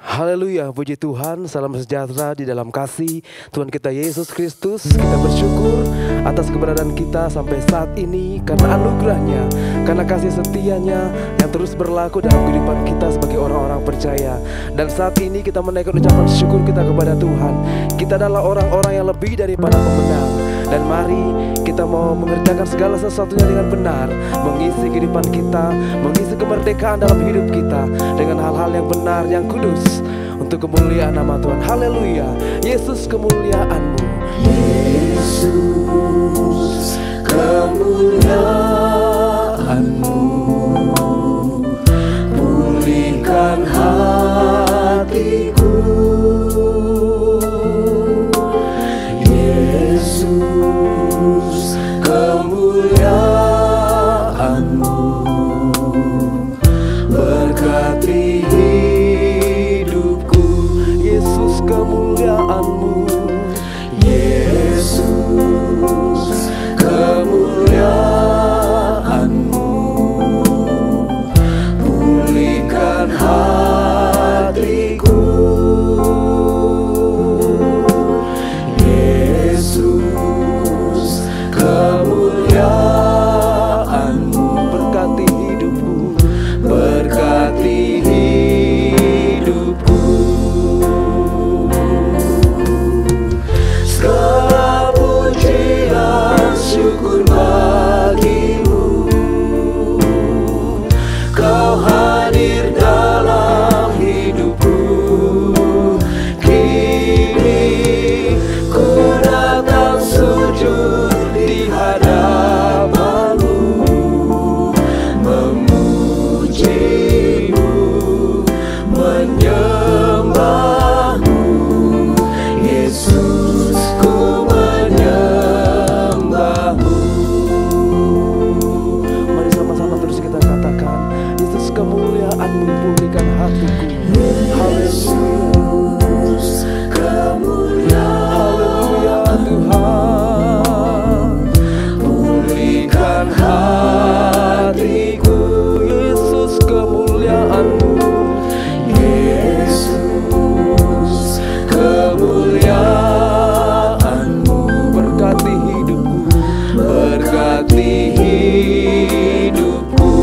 Haleluya, puji Tuhan, salam sejahtera di dalam kasih Tuhan kita Yesus Kristus. Kita bersyukur atas keberadaan kita sampai saat ini karena anugerahnya, karena kasih setianya yang terus berlaku dalam kehidupan kita sebagai orang-orang percaya. Dan saat ini kita menaikkan ucapan syukur kita kepada Tuhan. Kita adalah orang-orang yang lebih daripada pemenang. Dan mari kita mau mengerjakan segala sesuatunya dengan benar, mengisi kehidupan kita, mengisi kemerdekaan dalam hidup kita dengan hal-hal yang benar, yang kudus, untuk kemuliaan nama Tuhan. Haleluya. Yesus, kemuliaan-Mu. Yesus, kemuliaan-Mu, pulihkan hatiku. Yesus, kemuliaan-Mu, berkati hidupku. Yesus, kemuliaan-Mu. Yesus, kemuliaan-Mu, pulihkan hatiku. Yesus, kemuliaan-Mu, Berkati hidupku, berkati hidupku. Segala pujian syukur bagimu, Kau hadir dalam hidupku. Kini ku datang sujud di hadapan-Mu, memuji-Mu, menyembah-Mu. Yesus, ku menyembah-Mu. mari sama-sama terus kita katakan, Yesus, kemuliaan-Mu, pulihkan hatiku. Yesus, Haleluya Tuhan, pulihkan hatiku. Yesus, kemuliaan-Mu. Yesus, kemuliaan-Mu, Berkati hidupku, berkati hidupku.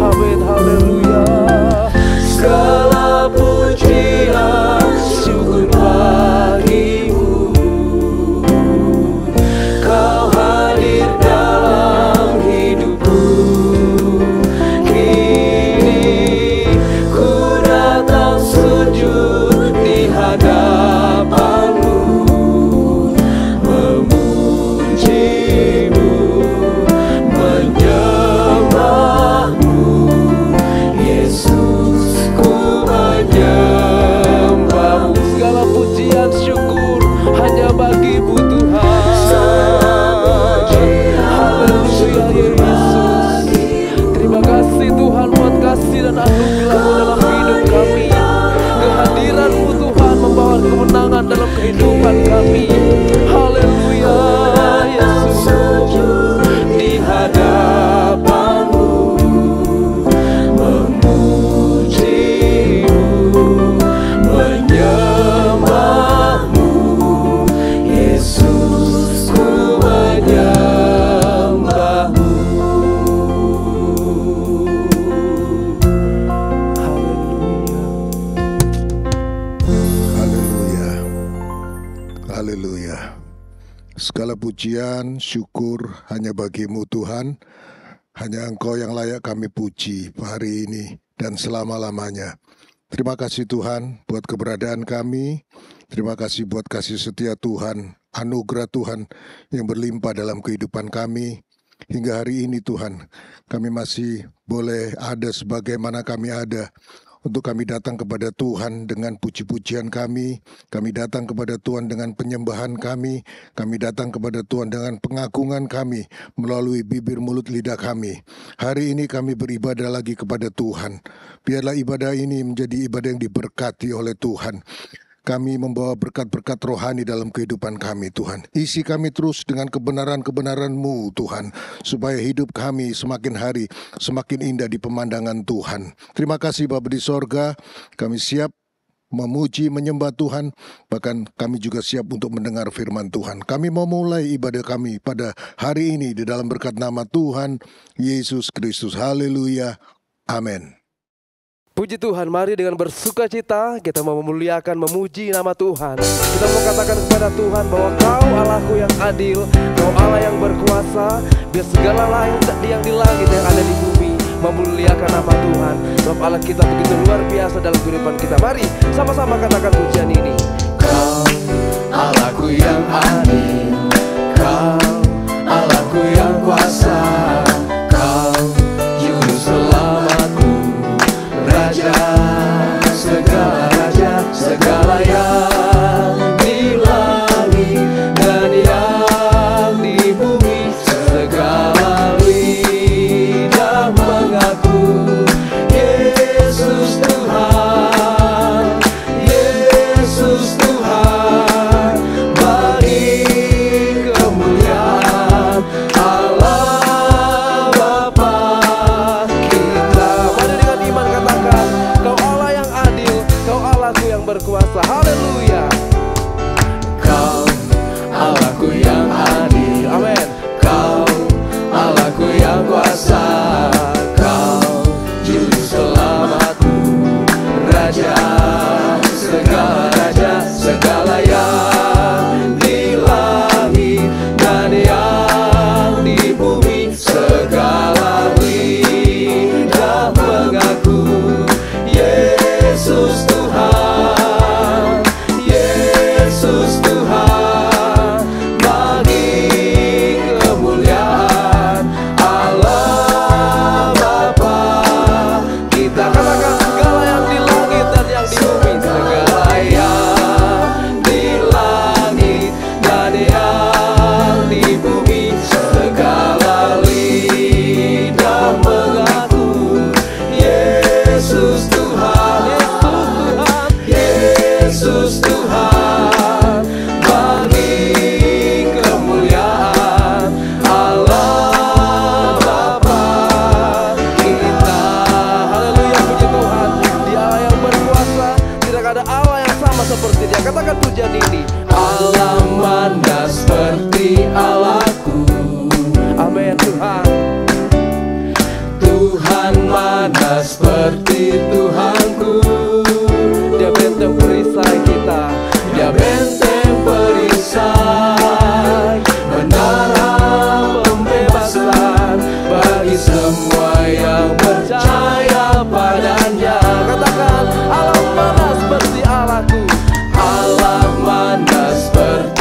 amin, haleluya. Segala pujian syukur bagimu, Kau hadir dalam hidupku. Kini ku datang sujud di hadapan-Mu, memuji-Mu, menyembah-Mu. Yesus, ku menyembah-Mu. Segala pujian syukur hanya bagi-Mu Tuhan. Haleluya Yesus. Terima kasih Tuhan buat kasih dan anugerah-Mu dalam hidup kami. Kehadiran-Mu Tuhan membawa kemenangan dalam kehidupan kami. Haleluya Yesus. Di hadapan-Mu, memuji-Mu, menyembah-Mu. Yesus, ku menyembah-Mu. Haleluya. Haleluya. Haleluya. Segala pujian, syukur hanya bagi-Mu Tuhan. Hanya Engkau yang layak kami puji hari ini dan selama-lamanya. Terima kasih Tuhan buat keberadaan kami. Terima kasih buat kasih setia Tuhan, anugerah Tuhan yang berlimpah dalam kehidupan kami. Hingga hari ini Tuhan, kami masih boleh ada sebagaimana kami ada. Untuk kami datang kepada Tuhan dengan puji-pujian kami datang kepada Tuhan dengan penyembahan kami datang kepada Tuhan dengan pengagungan kami melalui bibir mulut lidah kami. Hari ini kami beribadah lagi kepada Tuhan. Biarlah ibadah ini menjadi ibadah yang diberkati oleh Tuhan. kami membawa berkat-berkat rohani dalam kehidupan kami Tuhan. Isi kami terus dengan kebenaran-kebenaran-Mu Tuhan, supaya hidup kami semakin hari semakin indah di pemandangan Tuhan. Terima kasih Bapa di sorga, kami siap memuji, menyembah Tuhan, bahkan kami juga siap untuk mendengar firman Tuhan. Kami mau mulai ibadah kami pada hari ini di dalam berkat nama Tuhan Yesus Kristus. Haleluya. Amin. Puji Tuhan, mari dengan bersuka cita kita mau memuliakan, memuji nama Tuhan. Kita mau katakan kepada Tuhan bahwa Kau Allahku yang adil, Kau Allah yang berkuasa. Biar segala lain yang di langit yang ada di bumi memuliakan nama Tuhan. Sebab Allah kita begitu luar biasa dalam kehidupan kita. Mari sama-sama katakan pujian ini. Kau Allahku yang adil, Kau Allahku yang kuasa, Kau Juru Selamatku, Raja segala raja, segala yang di langit dan yang di bumi, segala lidah mengaku Yesus Tuhan, Yesus Tuhan. Bagi kemuliaan Allah Bapa kita. Mari dengan iman katakan, Kau Allah yang adil, Kau Allahku yang berkuasa. Haleluya. Kau Allahku yang adil, Amin. Kau Allahku yang kuasa, Kau Juru Selamatku, Raja segala raja, segala yang di langit dan yang di bumi, segala lidah mengaku Yesus Tuhan, Yesus Tuhan. Bagi kemuliaan Allah Bapa kita. Katakan segala yang di langit dan yang di bumi, Segala yang di langit dan yang di bumi, segala lidah mengaku Yesus Tuhan, Yesus Tuhan. Bagi kemuliaan Allah Bapa kita. Haleluya, puji Tuhan. Dia Allah yang berkuasa, tidak ada Allah yang sama seperti Dia. Katakan pujian ini. Allah mana seperti Allahku, Amin Tuhan. Tuhan mana seperti Tuhanku. Dia benteng perisai kita. Dia benteng perisai, menara pembebasan bagi semua yang percaya padanya. Katakan Allah mana seperti Allahku. Allah mana seperti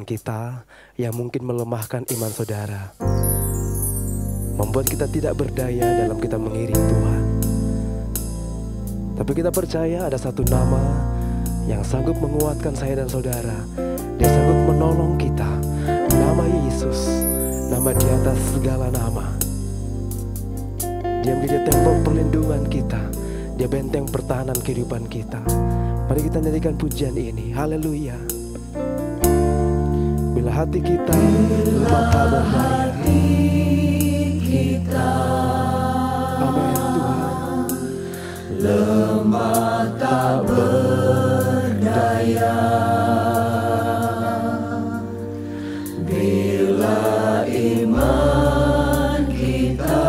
kita yang mungkin melemahkan iman saudara, membuat kita tidak berdaya dalam kita mengiring Tuhan. Tapi kita percaya ada satu nama yang sanggup menguatkan saya dan saudara. Dia sanggup menolong kita. Nama Yesus, nama di atas segala nama. Dia menjadi tembok perlindungan kita. Dia benteng pertahanan kehidupan kita. Mari kita nyanyikan pujian ini. Haleluya. Bila hati kita lemah tak berdaya. Amin Tuhan. Lemah tak berdaya, bila iman kita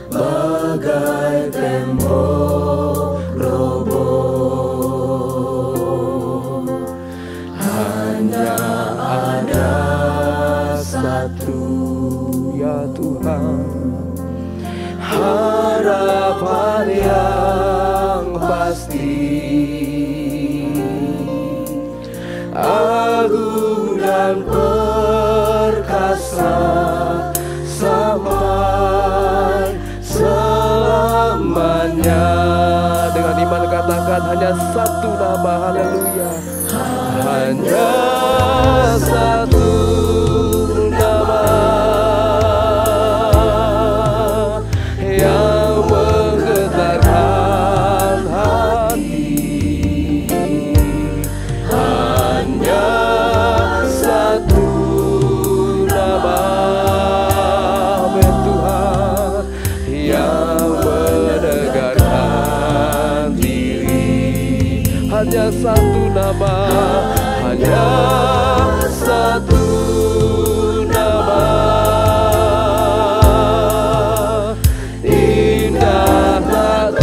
bagai tembok roboh, hanya ada satu, Ya Tuhan, harapan yang pasti, agung dan perkasa sampai selamanya. dengan iman katakan hanya satu nama. Haleluya. Hanya satu nama yang menggetarkan hati, hanya satu nama, Amin Tuhan. yang menegarkan diri. Hanya satu nama. Hanya satu nama, indah tak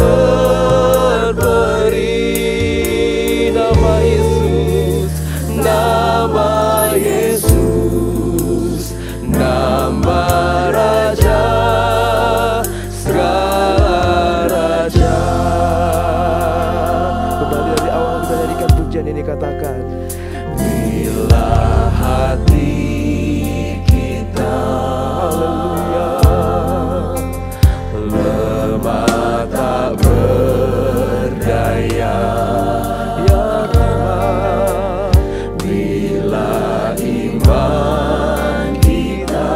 terperi, nama Yesus, nama Yesus, nama Raja segala raja. Kembali dari awal kita nyanyikan pujian ini, katakan Bila hati kita lemah tak berdaya, Ya Tuhan. bila iman kita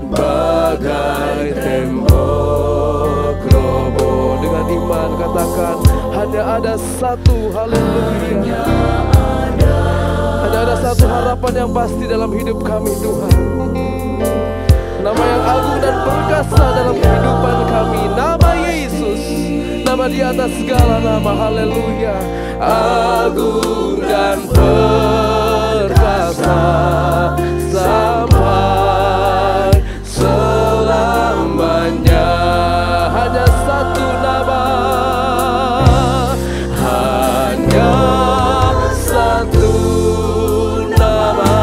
bagai tembok roboh, Dengan iman katakan hanya ada satu. Haleluya. Hanya ada satu harapan yang pasti dalam hidup kami Tuhan. Nama yang agung dan perkasa dalam kehidupan kami, nama Yesus, nama di atas segala nama. Haleluya. agung dan perkasa sampai selamanya. Hanya satu nama. Hanya satu nama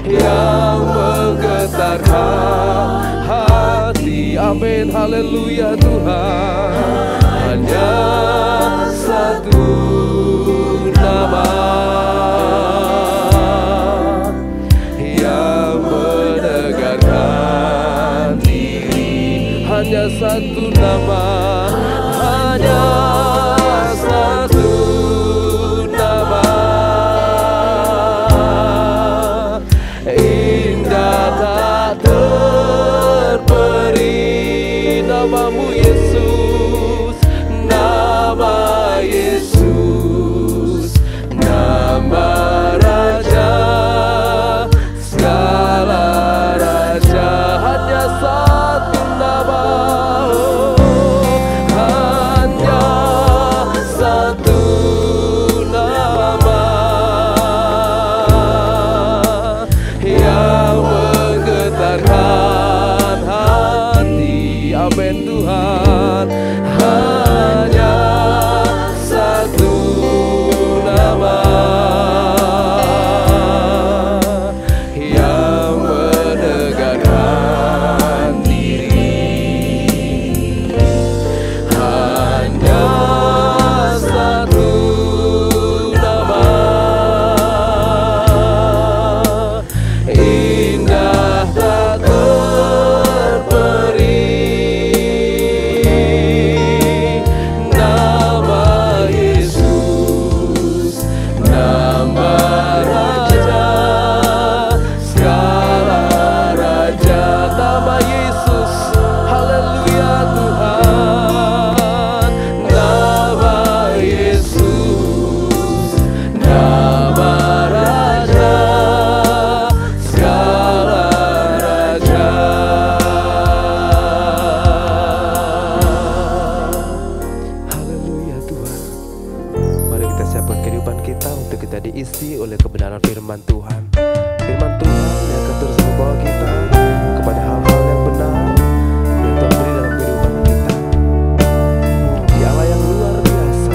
yang menggetarkan hati. Amin. Haleluya Tuhan. Hanya satu nama yang menegarkan diri. Hanya satu nama. Hanya satu nama, indah tak terperi, Namamu diisi oleh kebenaran firman Tuhan. Firman Tuhan yang akan terus membawa kita kepada hal-hal yang benar yang Tuhan beri dalam kehidupan kita. Dia Allah yang luar biasa,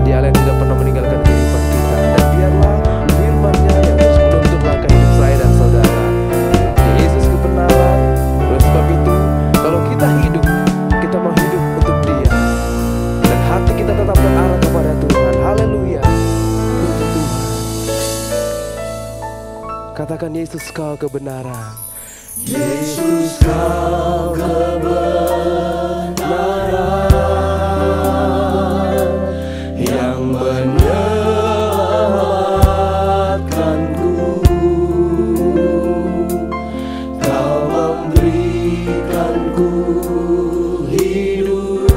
Dia Allah yang tidak pernah meninggalkan kehidupan kita. Dan biarlah firman-Nya yang terus menuntun langkah hidup saya dan saudara. Dia Yesus kebenaran. Oleh sebab itu, kalau kita hidup, kita mau hidup untuk Dia, dan hati kita tetap terarah kepada Tuhan. Haleluya. Untuk Tuhan. Katakan, Yesus kau kebenaran. Yesus kau kebenaran yang menyelamatkanku. Kau memberikanku hidup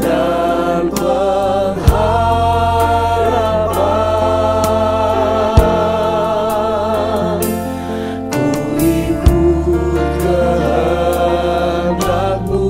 dan pengharapan. Ku ikut kehendak-Mu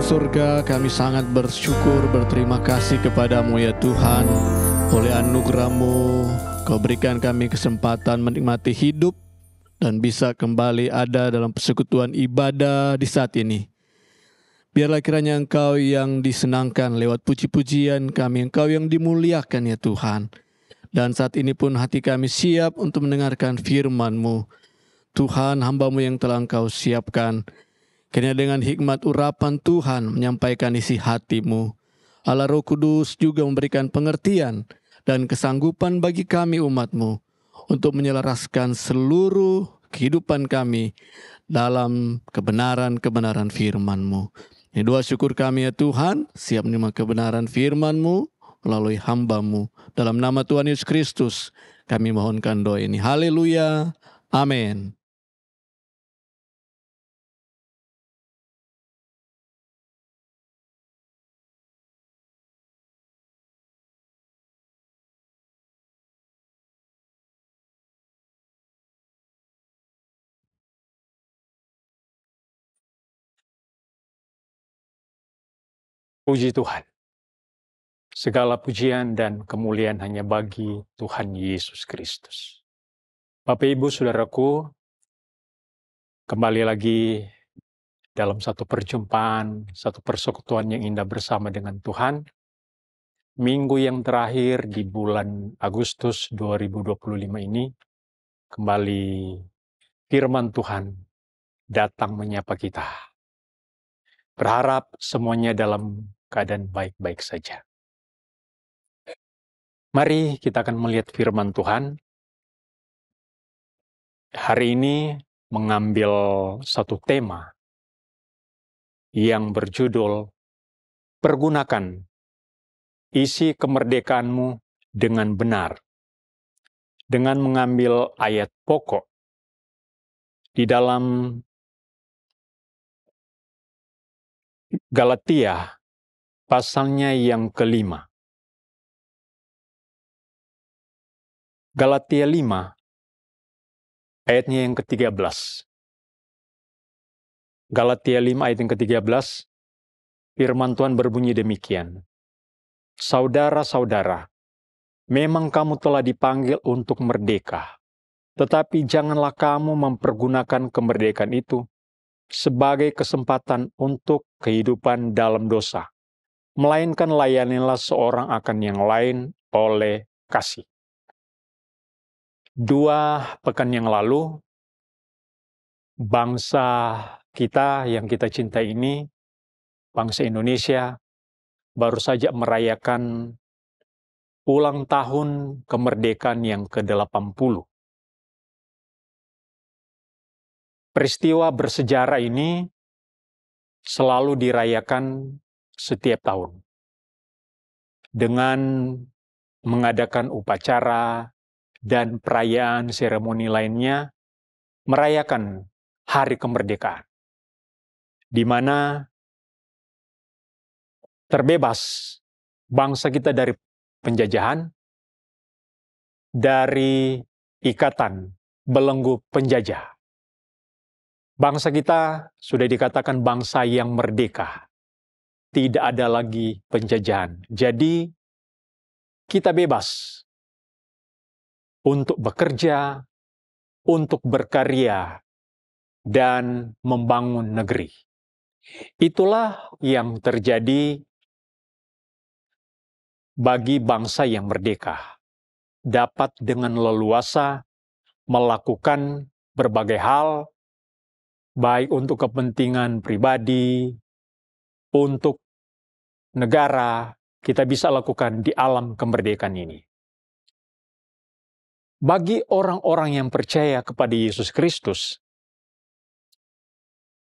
surga, kami sangat bersyukur, berterima kasih kepadamu ya Tuhan. Oleh anugerah-Mu, Kau berikan kami kesempatan menikmati hidup dan bisa kembali ada dalam persekutuan ibadah di saat ini. Biarlah kiranya Engkau yang disenangkan lewat puji-pujian kami, Engkau yang dimuliakan ya Tuhan. Dan saat ini pun hati kami siap untuk mendengarkan firman-Mu. Tuhan, hamba-Mu yang telah Engkau siapkan, kiranya dengan hikmat urapan Tuhan menyampaikan isi hati-Mu. Allah Roh Kudus juga memberikan pengertian dan kesanggupan bagi kami umat-Mu untuk menyelaraskan seluruh kehidupan kami dalam kebenaran-kebenaran firman-Mu. Ini doa syukur kami ya Tuhan, siap menerima kebenaran firman-Mu melalui hamba-Mu. Dalam nama Tuhan Yesus Kristus, kami mohonkan doa ini. Haleluya. Amin. Puji Tuhan. Segala pujian dan kemuliaan hanya bagi Tuhan Yesus Kristus. Bapak Ibu Saudaraku, kembali lagi dalam satu perjumpaan, satu persekutuan yang indah bersama dengan Tuhan. Minggu yang terakhir di bulan Agustus 2025 ini, kembali firman Tuhan datang menyapa kita. Berharap semuanya dalam keadaan baik-baik saja. Mari kita akan melihat firman Tuhan. Hari ini mengambil satu tema yang berjudul Pergunakan isi kemerdekaanmu dengan benar, dengan mengambil ayat pokok di dalam Galatia pasalnya yang ke-5. Galatia 5 ayatnya yang ke-13. Galatia 5 ayat yang ke-13, firman Tuhan berbunyi demikian. Saudara-saudara, memang kamu telah dipanggil untuk merdeka, tetapi janganlah kamu mempergunakan kemerdekaan itu sebagai kesempatan untuk kehidupan dalam dosa, melainkan layanilah seorang akan yang lain oleh kasih. 2 pekan yang lalu, bangsa kita yang kita cintai ini, bangsa Indonesia, baru saja merayakan ulang tahun kemerdekaan yang ke-80. Peristiwa bersejarah ini selalu dirayakan setiap tahun dengan mengadakan upacara dan perayaan seremoni lainnya, merayakan hari kemerdekaan, di mana terbebas bangsa kita dari penjajahan, dari ikatan belenggu penjajah. Bangsa kita sudah dikatakan bangsa yang merdeka. Tidak ada lagi penjajahan. Jadi, kita bebas untuk bekerja, untuk berkarya, dan membangun negeri. Itulah yang terjadi bagi bangsa yang merdeka. Dapat dengan leluasa melakukan berbagai hal, baik untuk kepentingan pribadi, untuk negara, kita bisa lakukan di alam kemerdekaan ini. Bagi orang-orang yang percaya kepada Yesus Kristus,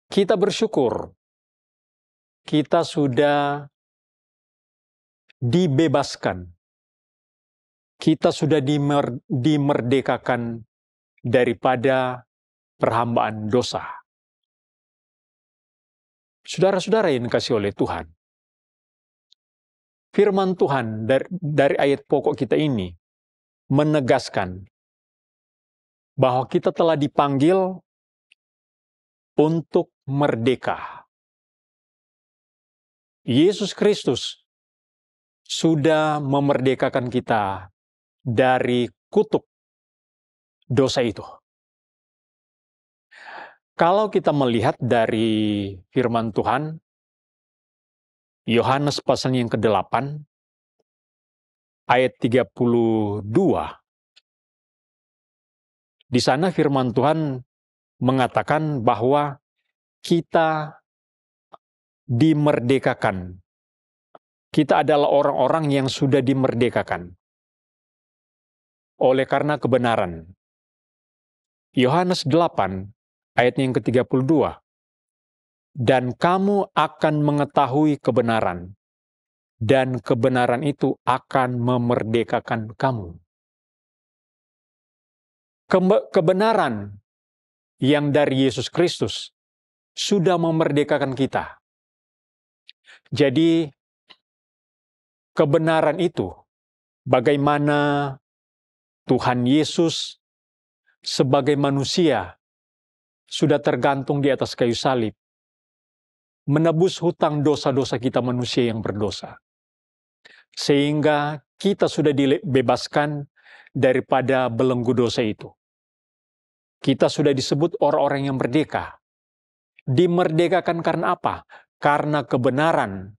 kita bersyukur kita sudah dibebaskan. Kita sudah dimerdekakan daripada perhambaan dosa. Saudara-saudara yang dikasihi oleh Tuhan, firman Tuhan dari ayat pokok kita ini menegaskan bahwa kita telah dipanggil untuk merdeka. Yesus Kristus sudah memerdekakan kita dari kutuk dosa itu. Kalau kita melihat dari firman Tuhan, Yohanes pasal yang ke-8, ayat 32, di sana firman Tuhan mengatakan bahwa kita dimerdekakan. Kita adalah orang-orang yang sudah dimerdekakan oleh karena kebenaran. Yohanes 8, ayat yang ke-32. Dan kamu akan mengetahui kebenaran, dan kebenaran itu akan memerdekakan kamu. Kebenaran yang dari Yesus Kristus sudah memerdekakan kita. Jadi, kebenaran itu, bagaimana Tuhan Yesus sebagai manusia sudah tergantung di atas kayu salib, menebus hutang dosa-dosa kita manusia yang berdosa. Sehingga kita sudah dibebaskan daripada belenggu dosa itu. Kita sudah disebut orang-orang yang merdeka. Dimerdekakan karena apa? Karena kebenaran,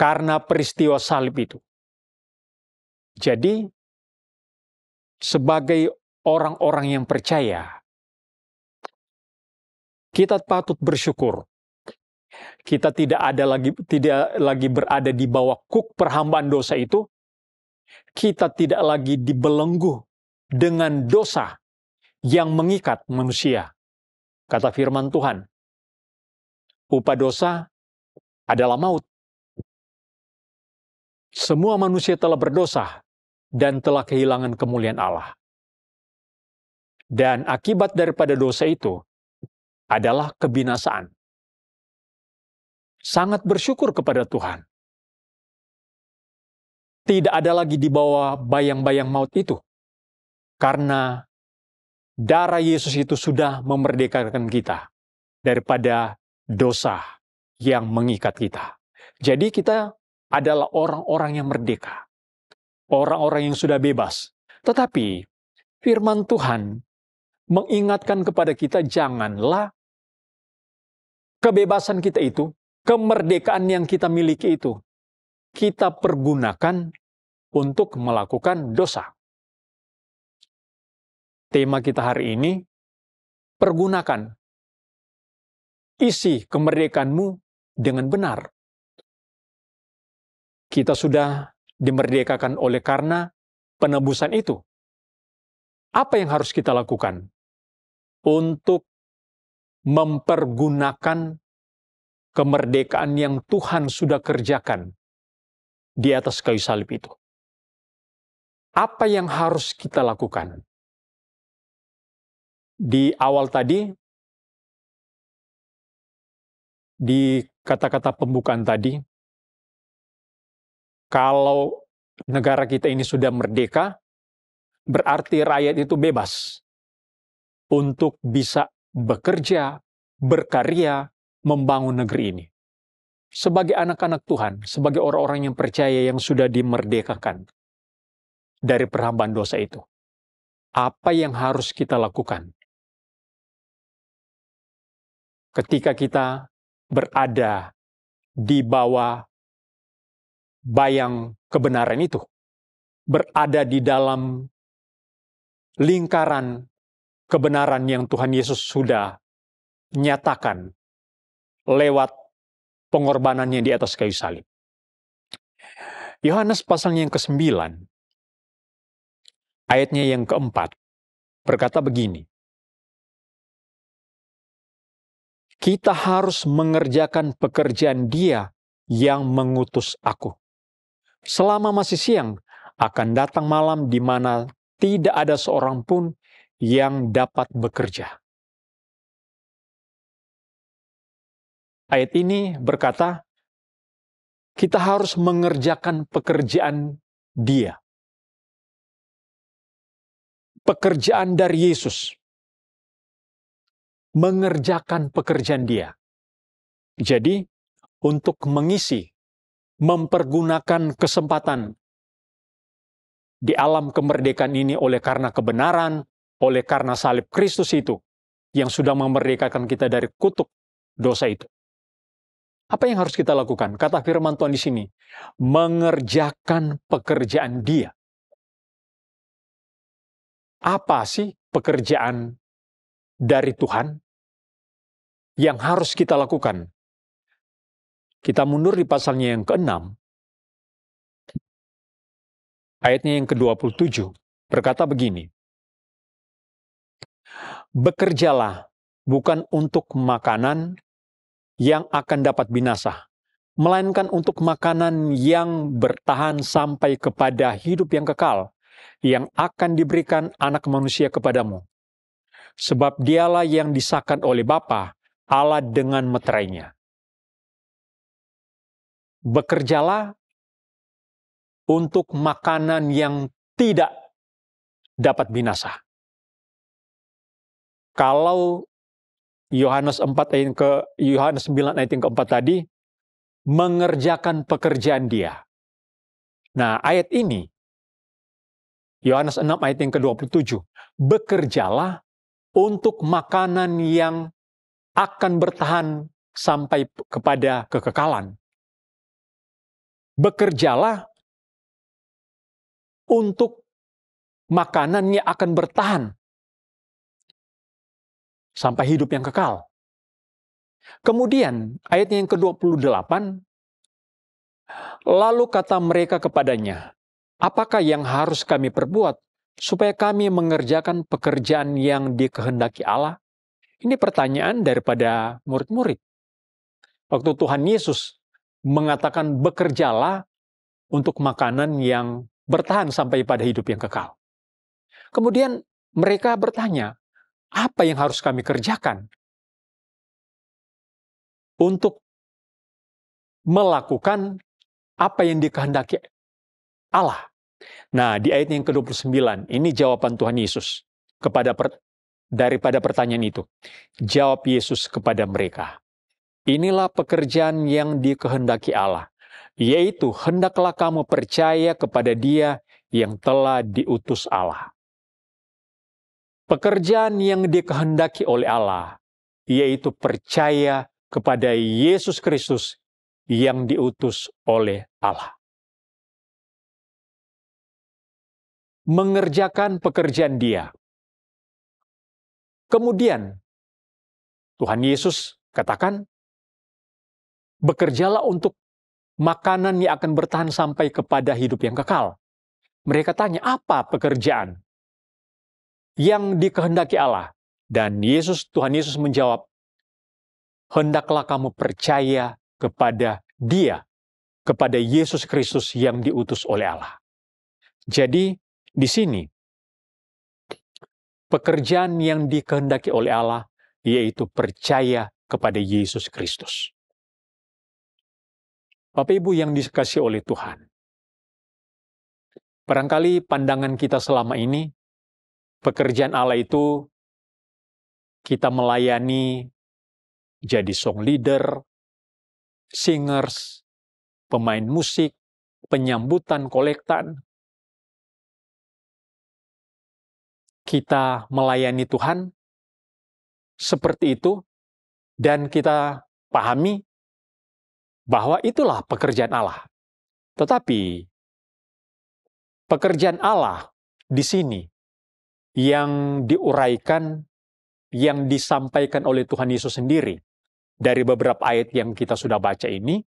karena peristiwa salib itu. Jadi, sebagai orang-orang yang percaya, kita patut bersyukur. Kita tidak lagi berada di bawah kuk perhambaan dosa itu. Kita tidak lagi dibelenggu dengan dosa yang mengikat manusia. Kata firman Tuhan, upah dosa adalah maut. Semua manusia telah berdosa dan telah kehilangan kemuliaan Allah. Dan akibat daripada dosa itu adalah kebinasaan. Sangat bersyukur kepada Tuhan. Tidak ada lagi di bawah bayang-bayang maut itu. Karena darah Yesus itu sudah memerdekakan kita daripada dosa yang mengikat kita. Jadi kita adalah orang-orang yang merdeka. Orang-orang yang sudah bebas. Tetapi firman Tuhan mengingatkan kepada kita, janganlah kebebasan kita itu, kemerdekaan yang kita miliki itu, kita pergunakan untuk melakukan dosa. Tema kita hari ini, pergunakan. Isi kemerdekaanmu dengan benar. Kita sudah dimerdekakan oleh karena penebusan itu. Apa yang harus kita lakukan untuk mempergunakan kemerdekaan yang Tuhan sudah kerjakan di atas kayu salib itu? Apa yang harus kita lakukan? Di awal tadi, di kata-kata pembukaan tadi, kalau negara kita ini sudah merdeka, berarti rakyat itu bebas untuk bisa bekerja, berkarya, membangun negeri ini. Sebagai anak-anak Tuhan, sebagai orang-orang yang percaya yang sudah dimerdekakan dari perhambaan dosa itu. Apa yang harus kita lakukan ketika kita berada di bawah bayang kebenaran itu, berada di dalam lingkaran kebenaran yang Tuhan Yesus sudah nyatakan lewat pengorbanannya di atas kayu salib. Yohanes pasal yang ke-9, ayatnya yang ke-4, berkata begini, kita harus mengerjakan pekerjaan Dia yang mengutus aku. Selama masih siang, akan datang malam di mana tidak ada seorang pun yang dapat bekerja. Ayat ini berkata, kita harus mengerjakan pekerjaan Dia. Pekerjaan dari Yesus. Mengerjakan pekerjaan Dia. Jadi, untuk mengisi, mempergunakan kesempatan di alam kemerdekaan ini oleh karena kebenaran, oleh karena salib Kristus itu yang sudah memerdekakan kita dari kutuk dosa itu. Apa yang harus kita lakukan? Kata firman Tuhan di sini, mengerjakan pekerjaan Dia. Apa sih pekerjaan dari Tuhan yang harus kita lakukan? Kita mundur di pasalnya yang ke-6, ayatnya yang ke-27, berkata begini, bekerjalah bukan untuk makanan yang akan dapat binasa, melainkan untuk makanan yang bertahan sampai kepada hidup yang kekal, yang akan diberikan Anak Manusia kepadamu. Sebab Dialah yang disahkan oleh Bapa, Allah dengan meterainya. Bekerjalah untuk makanan yang tidak dapat binasa. Kalau Yohanes 9 ayat yang keempat tadi, mengerjakan pekerjaan Dia. Nah, ayat ini, Yohanes 6 ayat yang ke-27, bekerjalah untuk makanan yang akan bertahan sampai kepada kekekalan. Bekerjalah untuk makanan yang akan bertahan sampai hidup yang kekal. Kemudian, ayat yang ke-28, lalu kata mereka kepadanya, apakah yang harus kami perbuat supaya kami mengerjakan pekerjaan yang dikehendaki Allah? Ini pertanyaan daripada murid-murid. Waktu Tuhan Yesus mengatakan bekerjalah untuk makanan yang bertahan sampai pada hidup yang kekal. Kemudian mereka bertanya, apa yang harus kami kerjakan untuk melakukan apa yang dikehendaki Allah? Nah, di ayat yang ke-29, ini jawaban Tuhan Yesus daripada pertanyaan itu. Jawab Yesus kepada mereka, inilah pekerjaan yang dikehendaki Allah, yaitu hendaklah kamu percaya kepada Dia yang telah diutus Allah. Pekerjaan yang dikehendaki oleh Allah, yaitu percaya kepada Yesus Kristus yang diutus oleh Allah. Mengerjakan pekerjaan Dia. Kemudian, Tuhan Yesus katakan, bekerjalah untuk makanan yang akan bertahan sampai kepada hidup yang kekal. Mereka tanya, apa pekerjaan yang dikehendaki Allah? Dan Tuhan Yesus menjawab, hendaklah kamu percaya kepada Dia, kepada Yesus Kristus yang diutus oleh Allah. Jadi, di sini, pekerjaan yang dikehendaki oleh Allah, yaitu percaya kepada Yesus Kristus. Bapak Ibu yang dikasihi oleh Tuhan, barangkali pandangan kita selama ini, pekerjaan Allah itu kita melayani jadi song leader, singers, pemain musik, penyambutan, kolektan. Kita melayani Tuhan seperti itu, dan kita pahami bahwa itulah pekerjaan Allah. Tetapi pekerjaan Allah di sini yang diuraikan, yang disampaikan oleh Tuhan Yesus sendiri dari beberapa ayat yang kita sudah baca ini,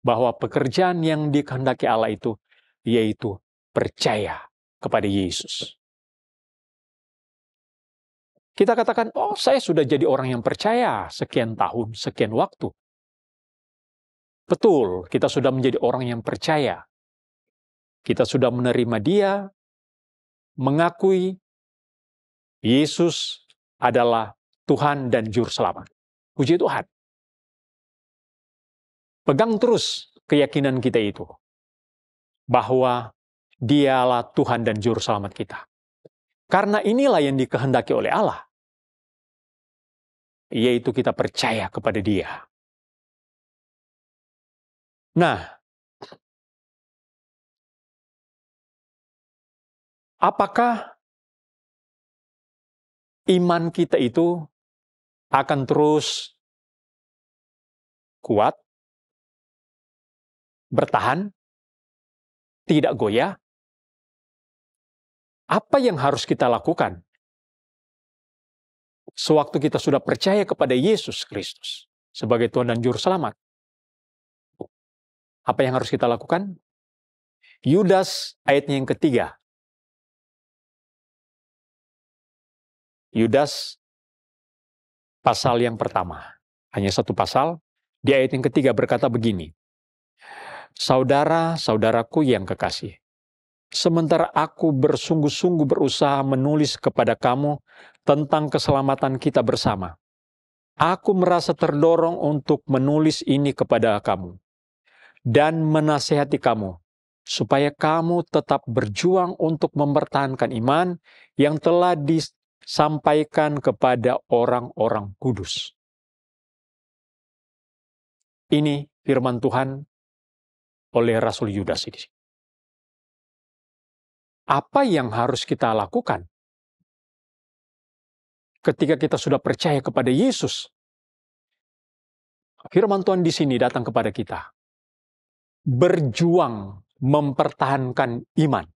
bahwa pekerjaan yang dikehendaki Allah itu yaitu percaya kepada Yesus. Kita katakan, oh saya sudah jadi orang yang percaya sekian tahun, sekian waktu. Betul, kita sudah menjadi orang yang percaya. Kita sudah menerima Dia, mengakui Yesus adalah Tuhan dan Juru Selamat. Puji Tuhan. Pegang terus keyakinan kita itu, bahwa Dialah Tuhan dan Juru Selamat kita. Karena inilah yang dikehendaki oleh Allah, yaitu kita percaya kepada Dia. Nah, apakah iman kita itu akan terus kuat, bertahan, tidak goyah? Apa yang harus kita lakukan sewaktu kita sudah percaya kepada Yesus Kristus sebagai Tuhan dan Juru Selamat? Apa yang harus kita lakukan? Yudas ayatnya yang ketiga. Yudas pasal yang pertama. Hanya satu pasal. Di ayat yang ketiga berkata begini. Saudara-saudaraku yang kekasih, sementara aku bersungguh-sungguh berusaha menulis kepada kamu tentang keselamatan kita bersama, aku merasa terdorong untuk menulis ini kepada kamu dan menasihati kamu, supaya kamu tetap berjuang untuk mempertahankan iman yang telah disampaikan kepada orang-orang kudus. Ini firman Tuhan oleh Rasul Yudas ini. Apa yang harus kita lakukan ketika kita sudah percaya kepada Yesus? Firman Tuhan di sini datang kepada kita. Berjuang mempertahankan iman.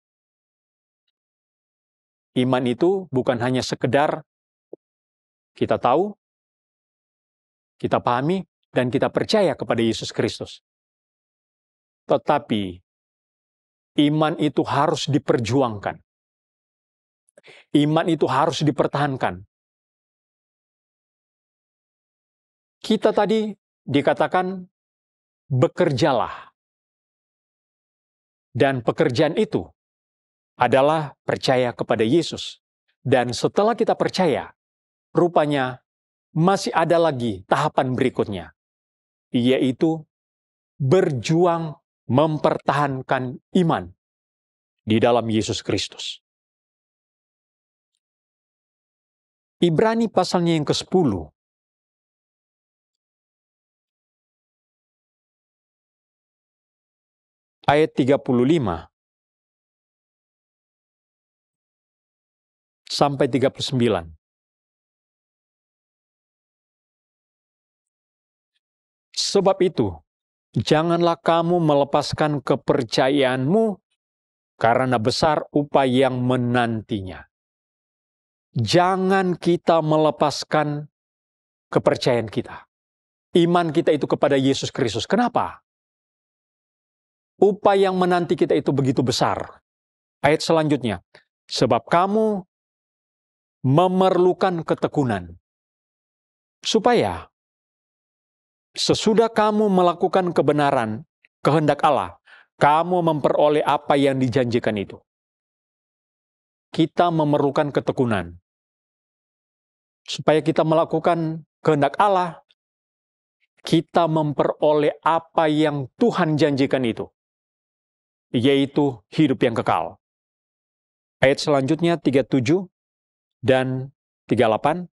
Iman itu bukan hanya sekedar kita tahu, kita pahami, dan kita percaya kepada Yesus Kristus. Tetapi iman itu harus diperjuangkan. Iman itu harus dipertahankan. Kita tadi dikatakan bekerjalah. Dan pekerjaan itu adalah percaya kepada Yesus. Dan setelah kita percaya, rupanya masih ada lagi tahapan berikutnya, yaitu berjuang mempertahankan iman di dalam Yesus Kristus. Ibrani pasalnya yang ke-10. Ayat 35 sampai 39. Sebab itu, janganlah kamu melepaskan kepercayaanmu karena besar upaya yang menantinya. Jangan kita melepaskan kepercayaan kita. Iman kita itu kepada Yesus Kristus. Kenapa? Upaya yang menanti kita itu begitu besar. Ayat selanjutnya. Sebab kamu memerlukan ketekunan. Supaya sesudah kamu melakukan kebenaran, kehendak Allah, kamu memperoleh apa yang dijanjikan itu. Kita memerlukan ketekunan. Supaya kita melakukan kehendak Allah, kita memperoleh apa yang Tuhan janjikan itu, yaitu hidup yang kekal. Ayat selanjutnya 37 dan 38.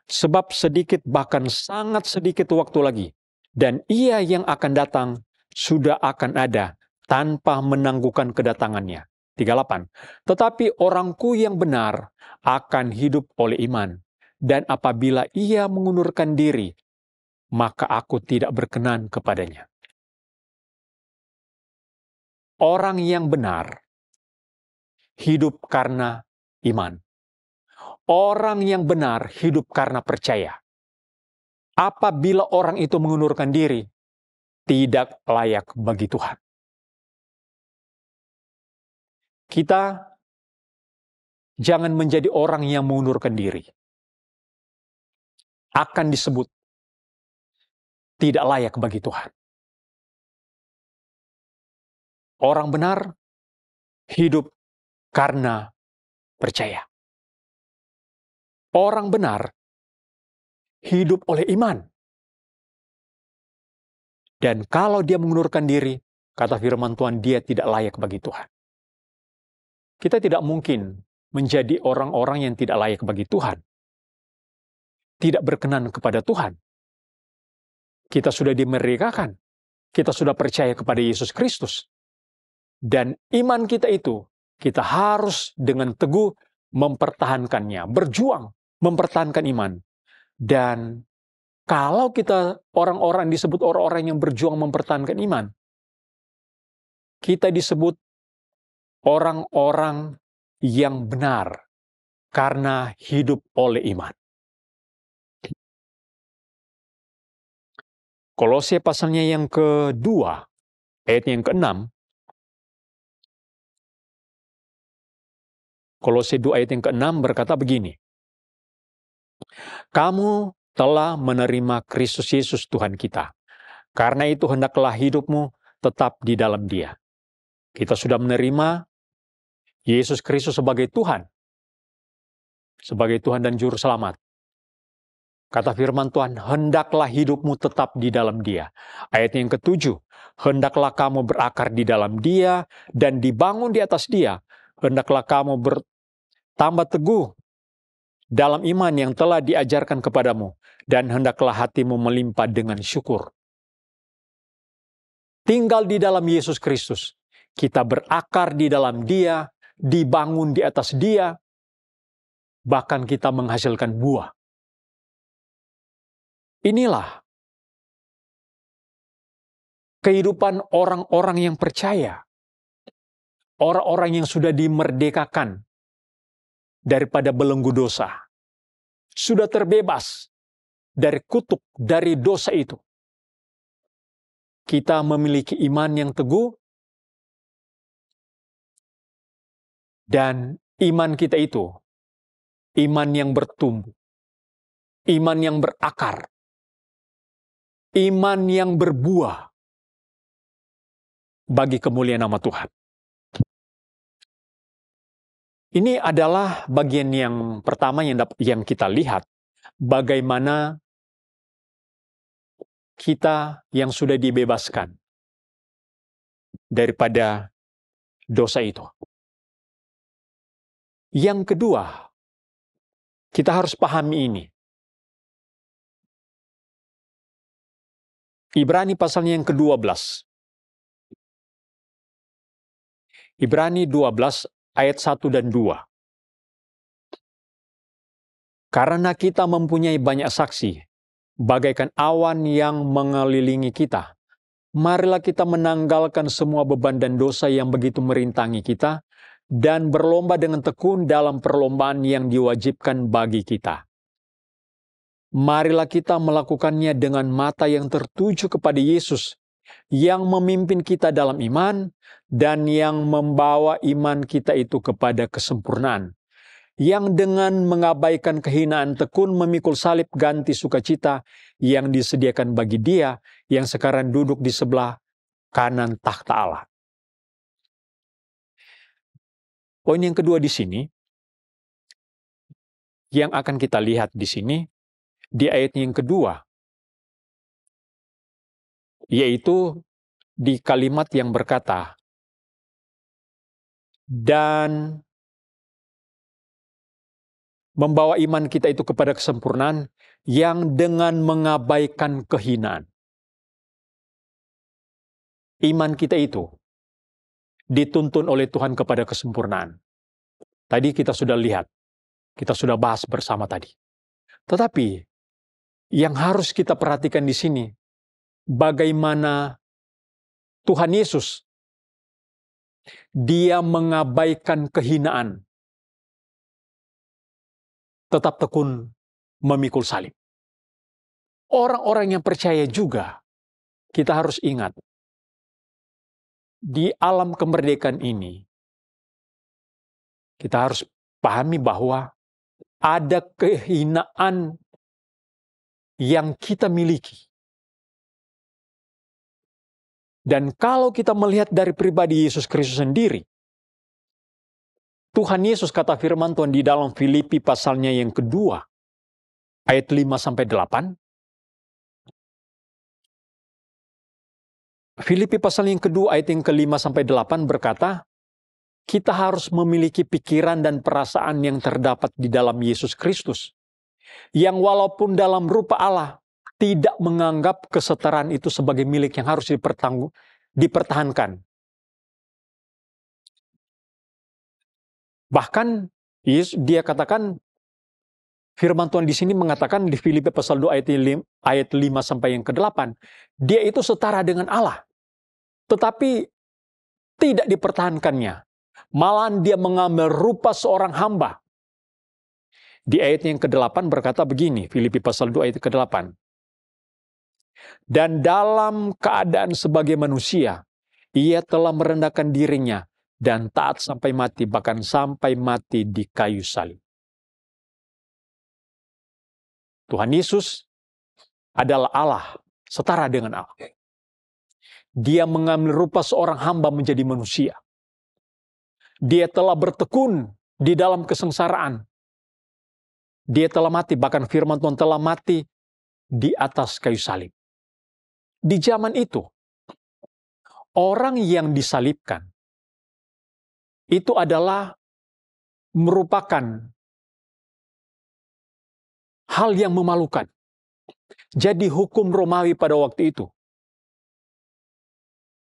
Sebab sedikit, bahkan sangat sedikit waktu lagi, dan Ia yang akan datang sudah akan ada tanpa menangguhkan kedatangannya. 38. Tetapi orangku yang benar akan hidup oleh iman, dan apabila ia mengundurkan diri, maka aku tidak berkenan kepadanya. Orang yang benar hidup karena iman. Orang yang benar hidup karena percaya. Apabila orang itu mengundurkan diri, tidak layak bagi Tuhan. Kita jangan menjadi orang yang mengundurkan diri. Akan disebut tidak layak bagi Tuhan. Orang benar hidup karena percaya. Orang benar hidup oleh iman. Dan kalau dia mengundurkan diri, kata firman Tuhan, dia tidak layak bagi Tuhan. Kita tidak mungkin menjadi orang-orang yang tidak layak bagi Tuhan. Tidak berkenan kepada Tuhan. Kita sudah dimerdekakan kita sudah percaya kepada Yesus Kristus. Dan iman kita itu, kita harus dengan teguh mempertahankannya, berjuang mempertahankan iman. Dan kalau kita orang-orang disebut orang-orang yang berjuang mempertahankan iman, kita disebut orang-orang yang benar karena hidup oleh iman. Kolose pasalnya yang kedua, ayat yang ke-6. Kolose 2 ayat yang ke-6 berkata begini. Kamu telah menerima Kristus Yesus Tuhan kita. Karena itu hendaklah hidupmu tetap di dalam Dia. Kita sudah menerima Yesus Kristus sebagai Tuhan. Sebagai Tuhan dan Juru Selamat. Kata firman Tuhan, hendaklah hidupmu tetap di dalam Dia. Ayat yang ke-7, hendaklah kamu berakar di dalam Dia dan dibangun di atas Dia. Hendaklah kamu bertambah teguh dalam iman yang telah diajarkan kepadamu, dan hendaklah hatimu melimpah dengan syukur. Tinggal di dalam Yesus Kristus, kita berakar di dalam Dia, dibangun di atas Dia, bahkan kita menghasilkan buah. Inilah kehidupan orang-orang yang percaya. Orang-orang yang sudah dimerdekakan daripada belenggu dosa. Sudah terbebas dari kutuk, dari dosa itu. Kita memiliki iman yang teguh. Dan iman kita itu, iman yang bertumbuh. Iman yang berakar. Iman yang berbuah bagi kemuliaan nama Tuhan. Ini adalah bagian yang pertama yang kita lihat, bagaimana kita yang sudah dibebaskan daripada dosa itu. Yang kedua, kita harus pahami ini. Ibrani pasalnya yang ke-12. Ibrani 12 ayat 1 dan 2. Karena kita mempunyai banyak saksi, bagaikan awan yang mengelilingi kita, marilah kita menanggalkan semua beban dan dosa yang begitu merintangi kita, dan berlomba dengan tekun dalam perlombaan yang diwajibkan bagi kita. Marilah kita melakukannya dengan mata yang tertuju kepada Yesus, yang memimpin kita dalam iman, dan yang membawa iman kita itu kepada kesempurnaan, yang dengan mengabaikan kehinaan tekun memikul salib ganti sukacita yang disediakan bagi Dia yang sekarang duduk di sebelah kanan takhta Allah. Poin yang kedua di sini, yang akan kita lihat di sini, di ayat yang kedua, yaitu di kalimat yang berkata, dan membawa iman kita itu kepada kesempurnaan yang dengan mengabaikan kehinaan. Iman kita itu dituntun oleh Tuhan kepada kesempurnaan. Tadi kita sudah lihat, kita sudah bahas bersama tadi. Tetapi yang harus kita perhatikan di sini, bagaimana Tuhan Yesus, Dia mengabaikan kehinaan, tetap tekun memikul salib. Orang-orang yang percaya juga, kita harus ingat, di alam kemerdekaan ini, kita harus pahami bahwa ada kehinaan yang kita miliki. Dan kalau kita melihat dari pribadi Yesus Kristus sendiri, Tuhan Yesus, kata firman Tuhan di dalam Filipi pasalnya yang kedua, ayat 5-8. Filipi pasal yang kedua, ayat yang ke-5-8 berkata, kita harus memiliki pikiran dan perasaan yang terdapat di dalam Yesus Kristus, yang walaupun dalam rupa Allah, tidak menganggap kesetaraan itu sebagai milik yang harus dipertahankan. Bahkan dia katakan, firman Tuhan di sini mengatakan di Filipi pasal 2 ayat 5 sampai yang ke-8, dia itu setara dengan Allah. Tetapi tidak dipertahankannya. Malahan dia mengambil rupa seorang hamba. Di ayat yang ke-8 berkata begini, Filipi pasal 2 ayat ke-8. Dan dalam keadaan sebagai manusia, ia telah merendahkan dirinya dan taat sampai mati, bahkan sampai mati di kayu salib. Tuhan Yesus adalah Allah, setara dengan Allah. Dia mengambil rupa seorang hamba menjadi manusia. Dia telah bertekun di dalam kesengsaraan. Dia telah mati, bahkan firman Tuhan telah mati di atas kayu salib. Di zaman itu, orang yang disalibkan itu adalah merupakan hal yang memalukan. Jadi hukum Romawi pada waktu itu,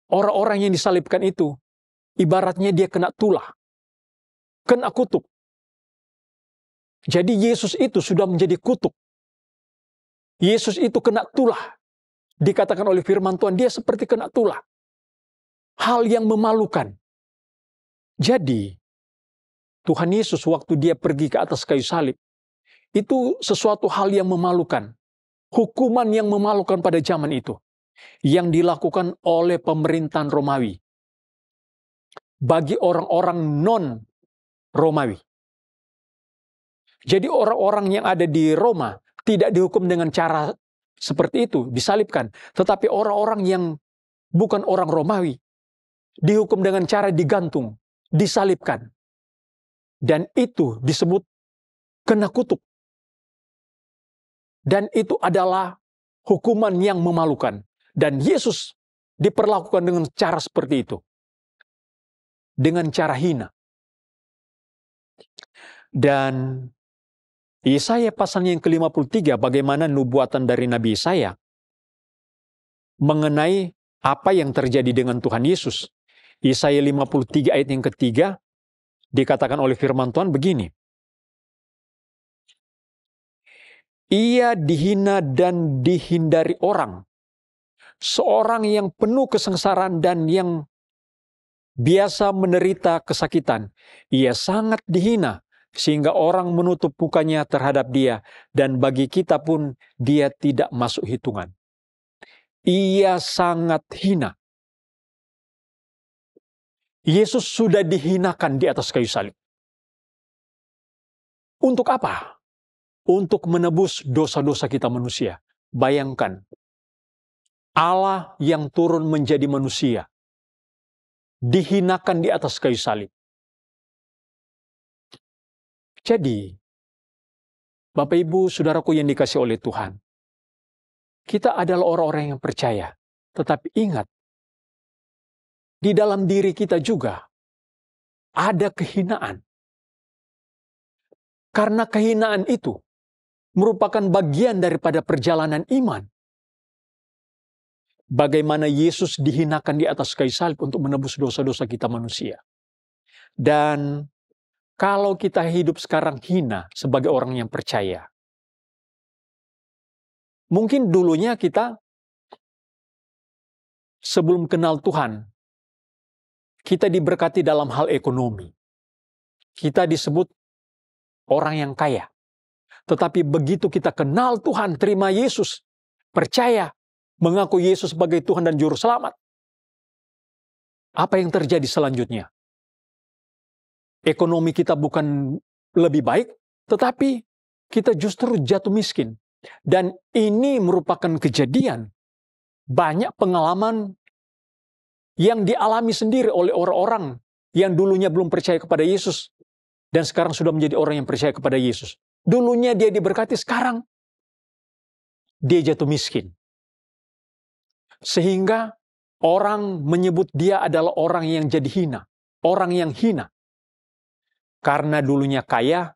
orang-orang yang disalibkan itu, ibaratnya dia kena tulah, kena kutuk. Jadi Yesus itu sudah menjadi kutuk. Yesus itu kena tulah. Dikatakan oleh firman Tuhan, dia seperti kena tulah. Hal yang memalukan. Jadi, Tuhan Yesus waktu dia pergi ke atas kayu salib, itu sesuatu hal yang memalukan. Hukuman yang memalukan pada zaman itu. Yang dilakukan oleh pemerintahan Romawi. Bagi orang-orang non-Romawi. Jadi orang-orang yang ada di Roma tidak dihukum dengan cara seperti itu, disalibkan. Tetapi orang-orang yang bukan orang Romawi dihukum dengan cara digantung, disalibkan. Dan itu disebut kena kutuk. Dan itu adalah hukuman yang memalukan. Dan Yesus diperlakukan dengan cara seperti itu. Dengan cara hina. Dan Yesaya pasal yang ke-53, bagaimana nubuatan dari Nabi Yesaya mengenai apa yang terjadi dengan Tuhan Yesus. Yesaya 53 ayat yang ketiga, dikatakan oleh firman Tuhan begini. Ia dihina dan dihindari orang. Seorang yang penuh kesengsaraan dan yang biasa menderita kesakitan. Ia sangat dihina, sehingga orang menutup mukanya terhadap dia, dan bagi kita pun dia tidak masuk hitungan. Ia sangat hina. Yesus sudah dihinakan di atas kayu salib. Untuk apa? Untuk menebus dosa-dosa kita manusia. Bayangkan, Allah yang turun menjadi manusia, dihinakan di atas kayu salib. Jadi, Bapak Ibu, Saudaraku yang dikasihi oleh Tuhan, kita adalah orang-orang yang percaya. Tetapi ingat, di dalam diri kita juga ada kehinaan. Karena kehinaan itu merupakan bagian daripada perjalanan iman. Bagaimana Yesus dihinakan di atas kayu salib untuk menebus dosa-dosa kita manusia. Dan kalau kita hidup sekarang hina sebagai orang yang percaya, mungkin dulunya kita sebelum kenal Tuhan, kita diberkati dalam hal ekonomi. Kita disebut orang yang kaya. Tetapi begitu kita kenal Tuhan, terima Yesus, percaya, mengaku Yesus sebagai Tuhan dan Juru Selamat, apa yang terjadi selanjutnya? Ekonomi kita bukan lebih baik, tetapi kita justru jatuh miskin. Dan ini merupakan kejadian. Banyak pengalaman yang dialami sendiri oleh orang-orang yang dulunya belum percaya kepada Yesus dan sekarang sudah menjadi orang yang percaya kepada Yesus. Dulunya dia diberkati, sekarang dia jatuh miskin. Sehingga orang menyebut dia adalah orang yang jadi hina, orang yang hina. Karena dulunya kaya,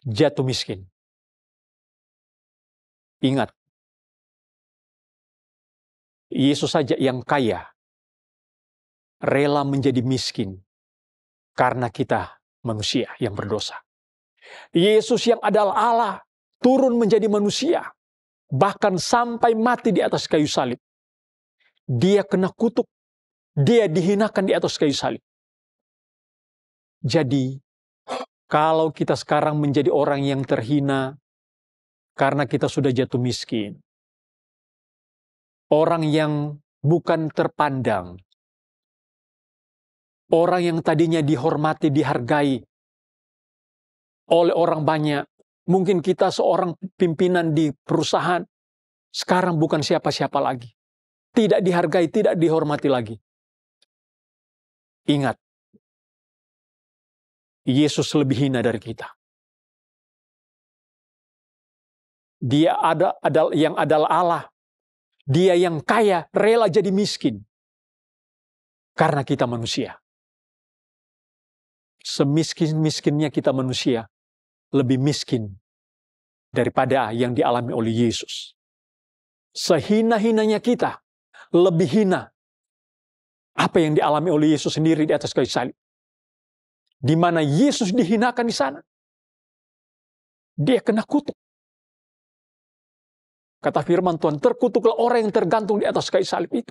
jatuh miskin. Ingat, Yesus saja yang kaya rela menjadi miskin karena kita manusia yang berdosa. Yesus yang adalah Allah turun menjadi manusia, bahkan sampai mati di atas kayu salib. Dia kena kutuk, dia dihinakan di atas kayu salib. Jadi, kalau kita sekarang menjadi orang yang terhina karena kita sudah jatuh miskin, orang yang bukan terpandang, orang yang tadinya dihormati, dihargai oleh orang banyak, mungkin kita seorang pimpinan di perusahaan, sekarang bukan siapa-siapa lagi. Tidak dihargai, tidak dihormati lagi. Ingat, Yesus lebih hina dari kita. Dia yang adalah Allah. Dia yang kaya, rela jadi miskin. Karena kita manusia. Semiskin-miskinnya kita manusia, lebih miskin daripada yang dialami oleh Yesus. Sehina-hinanya kita, lebih hina apa yang dialami oleh Yesus sendiri di atas kayu salib. Di mana Yesus dihinakan di sana. Dia kena kutuk. Kata firman Tuhan, terkutuklah orang yang tergantung di atas kayu salib itu.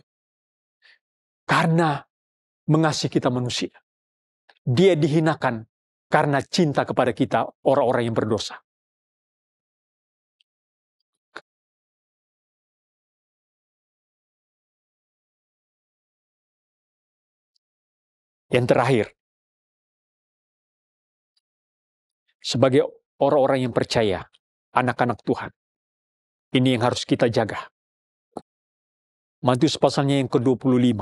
Karena mengasihi kita manusia. Dia dihinakan karena cinta kepada kita, orang-orang yang berdosa. Yang terakhir, sebagai orang-orang yang percaya, anak-anak Tuhan, ini yang harus kita jaga. Matius pasalnya yang ke-25.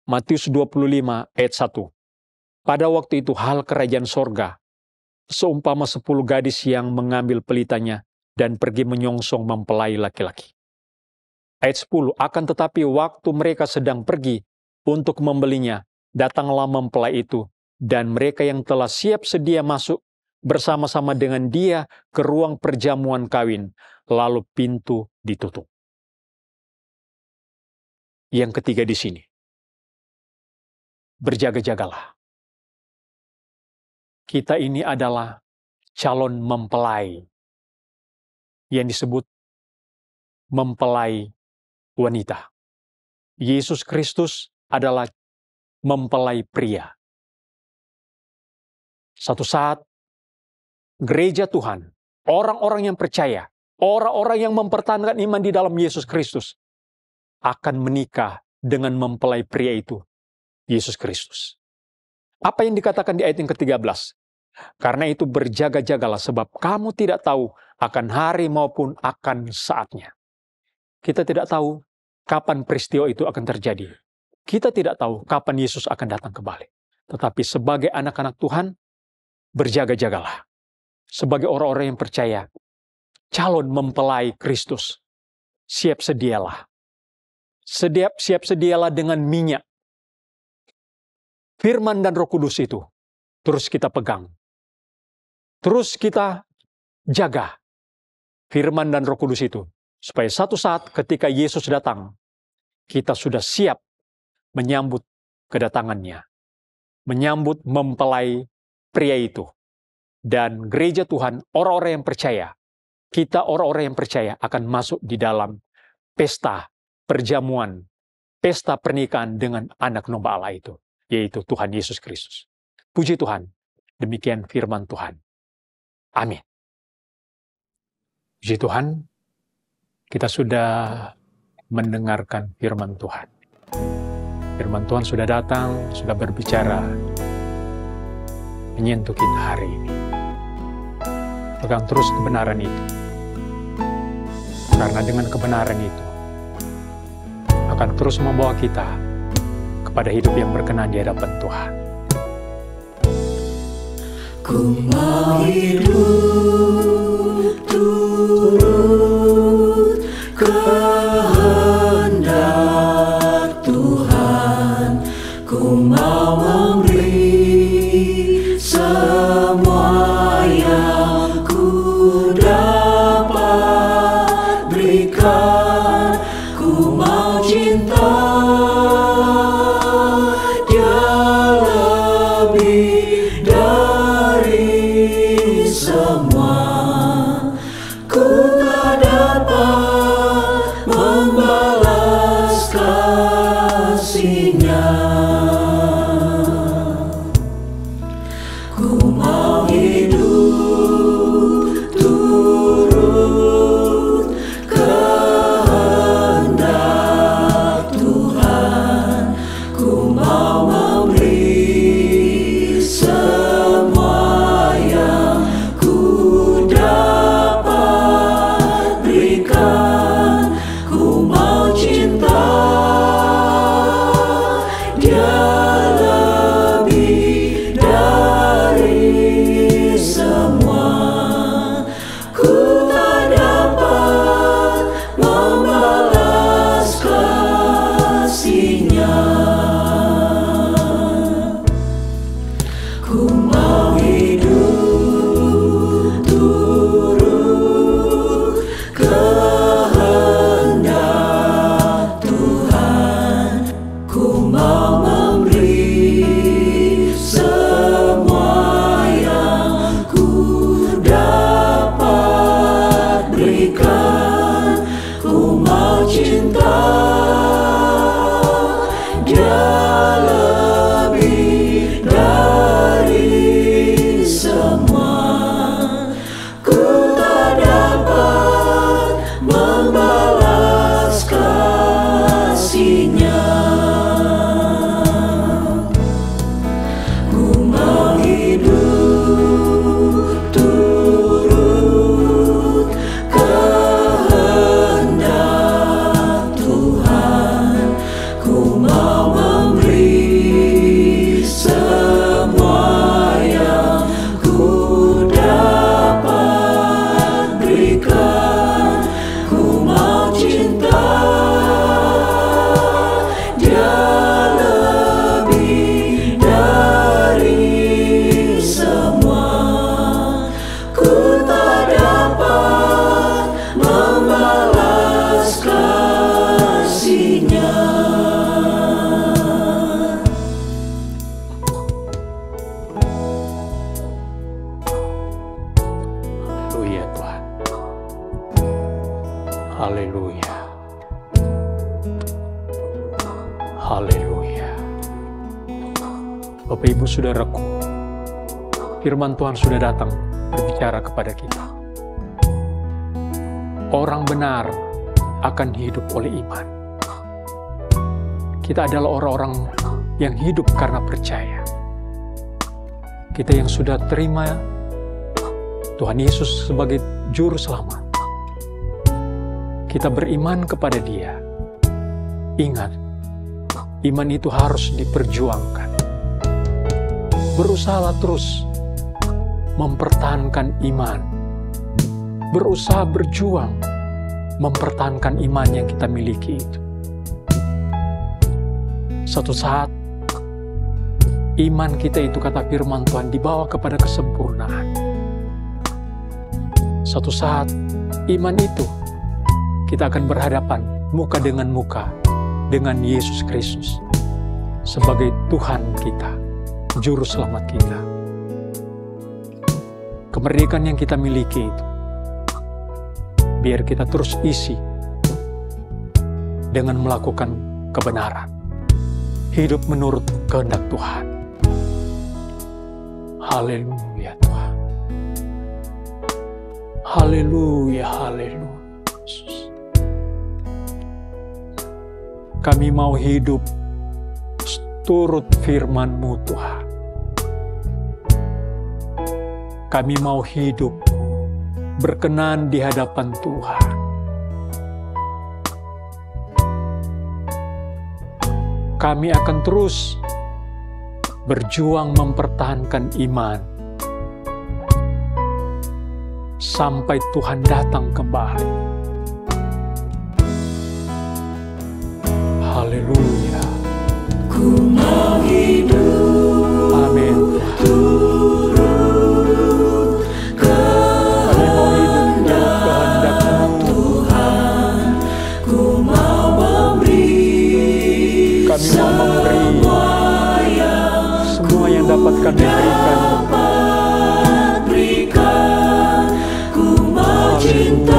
Matius 25 ayat 1. Pada waktu itu hal kerajaan sorga, seumpama 10 gadis yang mengambil pelitanya dan pergi menyongsong mempelai laki-laki. Ayat 10, akan tetapi waktu mereka sedang pergi untuk membelinya, datanglah mempelai itu, dan mereka yang telah siap sedia masuk bersama-sama dengan dia ke ruang perjamuan kawin, lalu pintu ditutup. Yang ketiga di sini, berjaga-jagalah. Kita ini adalah calon mempelai yang disebut mempelai wanita. Yesus Kristus adalah mempelai pria. Satu saat, gereja Tuhan, orang-orang yang percaya, orang-orang yang mempertahankan iman di dalam Yesus Kristus, akan menikah dengan mempelai pria itu, Yesus Kristus. Apa yang dikatakan di ayat yang ke-13? Karena itu berjaga-jagalah sebab kamu tidak tahu akan hari maupun akan saatnya. Kita tidak tahu kapan peristiwa itu akan terjadi. Kita tidak tahu kapan Yesus akan datang kembali. Tetapi sebagai anak-anak Tuhan, berjaga-jagalah. Sebagai orang-orang yang percaya, calon mempelai Kristus, siap sedialah. Siap sedialah dengan minyak. Firman dan Roh Kudus itu terus kita pegang. Terus kita jaga firman dan Roh Kudus itu. Supaya satu saat ketika Yesus datang, kita sudah siap menyambut kedatangannya. Menyambut mempelai pria itu. Dan gereja Tuhan, orang-orang yang percaya, kita orang-orang yang percaya akan masuk di dalam pesta perjamuan, pesta pernikahan dengan anak domba Allah itu, yaitu Tuhan Yesus Kristus. Puji Tuhan, demikian firman Tuhan. Amin. Puji Tuhan, kita sudah mendengarkan firman Tuhan. Firman Tuhan sudah datang, sudah berbicara, menyentuh kita hari ini. Pegang terus kebenaran itu. Karena dengan kebenaran itu akan terus membawa kita kepada hidup yang berkenan di hadapan Tuhan. Ku mau hidup turut kehendak Tuhan. Ku mau memberi semua yang ku dapat berikan. ku tak dapat membalas kasih-Nya. Ku mau hidup turut kehendak Tuhan. Ku mau memberi semua yang ku dapat berikan. Ku mau cinta Dia lebih dari semua. Ku tak dapat membalas kasih-Nya. Ku mau hidup turut kehendak Tuhan. Ku mau memberi semua yang ku dapat berikan. Ku mau cinta Dia lebih dari semua. Ku tak dapat membalas kasih-Nya. Ku mau hidup turut kehendak Tuhan. Ku mau memberi semua yang ku dapat berikan. Ku mau cinta Dia lebih dari semua. Ku tak dapat membalas kasih-Nya. Haleluya Tuhan. Haleluya. Haleluya. Bapak Ibu Saudaraku, firman Tuhan sudah datang berbicara kepada kita. Orang benar akan hidup oleh iman. Kita adalah orang-orang yang hidup karena percaya. Kita yang sudah terima Tuhan Yesus sebagai Juru Selamat. Kita beriman kepada Dia. Ingat, iman itu harus diperjuangkan. Berusahalah terus mempertahankan iman. Berusaha berjuang mempertahankan iman yang kita miliki itu. Suatu saat, iman kita itu, kata firman Tuhan, dibawa kepada kesempurnaan. Suatu saat, iman itu, kita akan berhadapan muka dengan muka dengan Yesus Kristus sebagai Tuhan kita, Juru Selamat kita. Kemerdekaan yang kita miliki itu, biar kita terus isi dengan melakukan kebenaran, hidup menurut kehendak Tuhan. Haleluya Tuhan. Haleluya, haleluya. Yesus. Kami mau hidup turut firman-Mu Tuhan. Kami mau hidup berkenan di hadapan Tuhan. Kami akan terus berjuang mempertahankan iman sampai Tuhan datang kembali. Haleluya. Ku mau hidup Amin. turut kehendak Tuhan. Ku mau memberi semua yang dapat kami berikan. Ku mau cinta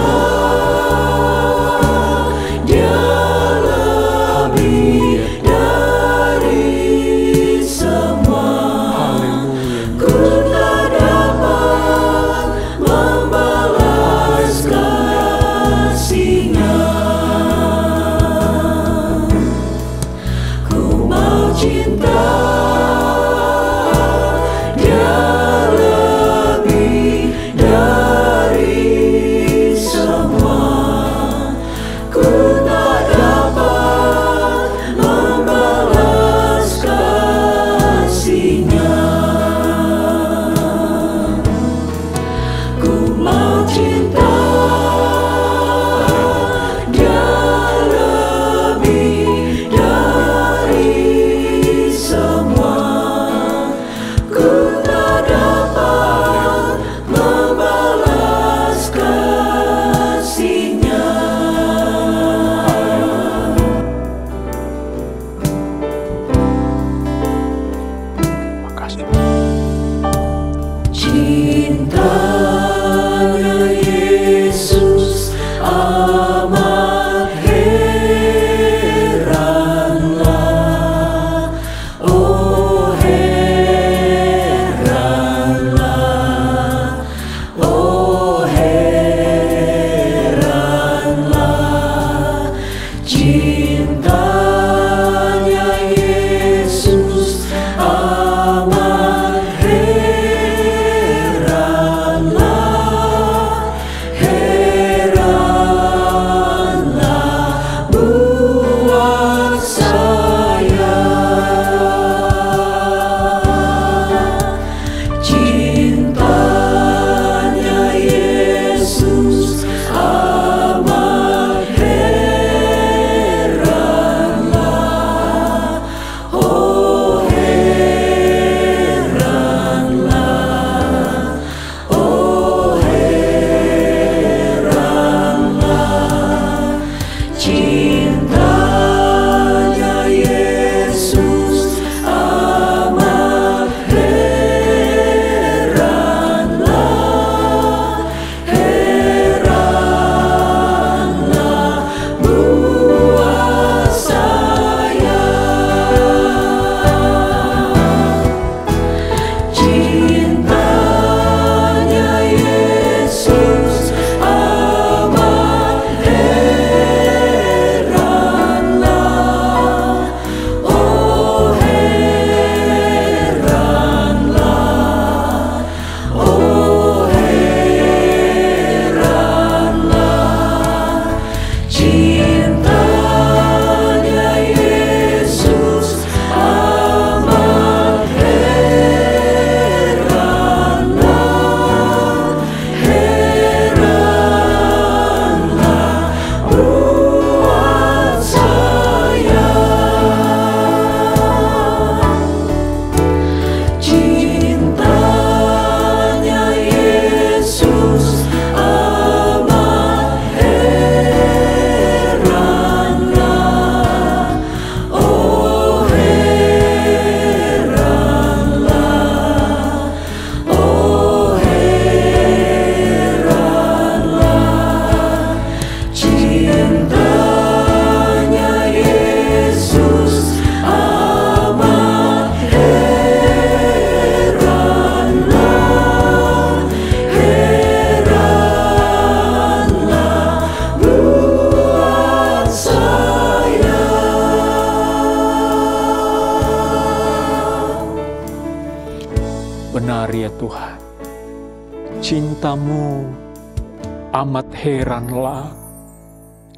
Amat heranlah